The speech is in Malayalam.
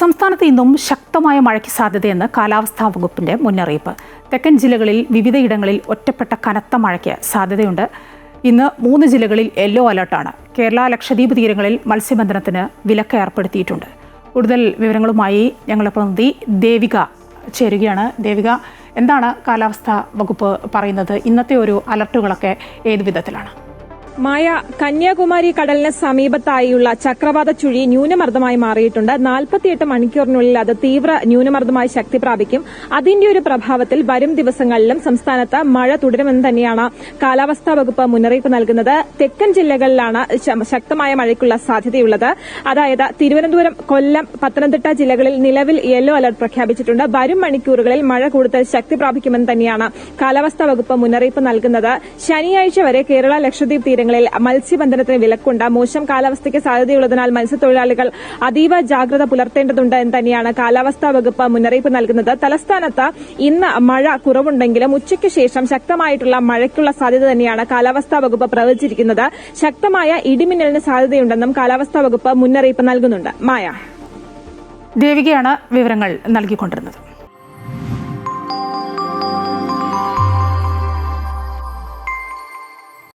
സംസ്ഥാനത്ത് ഇന്നും ശക്തമായ മഴയ്ക്ക് സാധ്യതയെന്ന് കാലാവസ്ഥാ വകുപ്പിന്റെ മുന്നറിയിപ്പ്. തെക്കൻ ജില്ലകളിൽ വിവിധയിടങ്ങളിൽ ഒറ്റപ്പെട്ട കനത്ത മഴയ്ക്ക് സാധ്യതയുണ്ട്. ഇന്ന് 3 ജില്ലകളിൽ യെല്ലോ അലർട്ടാണ്. കേരള ലക്ഷദ്വീപ് തീരങ്ങളിൽ മത്സ്യബന്ധനത്തിന് വിലക്ക് ഏർപ്പെടുത്തിയിട്ടുണ്ട്. കൂടുതൽ വിവരങ്ങളുമായി ഞങ്ങളുടെ പ്രതിനിധി ദേവിക ചേരുകയാണ്. ദേവിക, എന്താണ് കാലാവസ്ഥാ വകുപ്പ് പറയുന്നത്? ഇന്നത്തെ ഒരു അലർട്ടുകളൊക്കെ ഏതു വിധത്തിലാണ്? മായ, കന്യാകുമാരി കടലിന് സമീപത്തായുള്ള ചക്രവാത ചുഴി ന്യൂനമർദ്ദമായി മാറിയിട്ടുണ്ട്. 48 മണിക്കൂറിനുള്ളിൽ അത് തീവ്ര ന്യൂനമർദ്ദമായി ശക്തി പ്രാപിക്കും. അതിന്റെ ഒരു പ്രഭാവത്തിൽ വരും ദിവസങ്ങളിലും സംസ്ഥാനത്ത് മഴ തുടരുമെന്ന് തന്നെയാണ് കാലാവസ്ഥാ വകുപ്പ് മുന്നറിയിപ്പ് നൽകുന്നത്. തെക്കൻ ജില്ലകളിലാണ് ശക്തമായ മഴയ്ക്കുള്ള സാധ്യതയുള്ളത്. അതായത് തിരുവനന്തപുരം, കൊല്ലം, പത്തനംതിട്ട ജില്ലകളിൽ നിലവിൽ യെല്ലോ അലർട്ട് പ്രഖ്യാപിച്ചിട്ടുണ്ട്. വരും മണിക്കൂറുകളിൽ മഴ കൂടുതൽ ശക്തി പ്രാപിക്കുമെന്ന് തന്നെയാണ് കാലാവസ്ഥാ വകുപ്പ് മുന്നറിയിപ്പ് നൽകുന്നത്. ശനിയാഴ്ച വരെ കേരള ലക്ഷദ്വീപ് തീരങ്ങളിൽ മത്സ്യബന്ധനത്തിന് വിലക്കുണ്ട്. മോശം കാലാവസ്ഥയ്ക്ക് സാധ്യതയുള്ളതിനാൽ മത്സ്യത്തൊഴിലാളികൾ അതീവ ജാഗ്രത പുലർത്തേണ്ടതുണ്ട് എന്ന് തന്നെയാണ് കാലാവസ്ഥാ വകുപ്പ് മുന്നറിയിപ്പ് നൽകുന്നത്. തലസ്ഥാനത്ത് ഇന്ന് മഴ കുറവുണ്ടെങ്കിലും ഉച്ചയ്ക്ക് ശേഷം ശക്തമായിട്ടുള്ള മഴയ്ക്കുള്ള സാധ്യത തന്നെയാണ് കാലാവസ്ഥാ വകുപ്പ് പ്രവചിച്ചിരിക്കുന്നത്. ശക്തമായ ഇടിമിന്നലിന് സാധ്യതയുണ്ടെന്നും കാലാവസ്ഥാ വകുപ്പ് മുന്നറിയിപ്പ് നൽകുന്നുണ്ട്. മായ, ദേവികയാണ് വിവരങ്ങൾ നൽകിക്കൊണ്ടിരുന്നത്.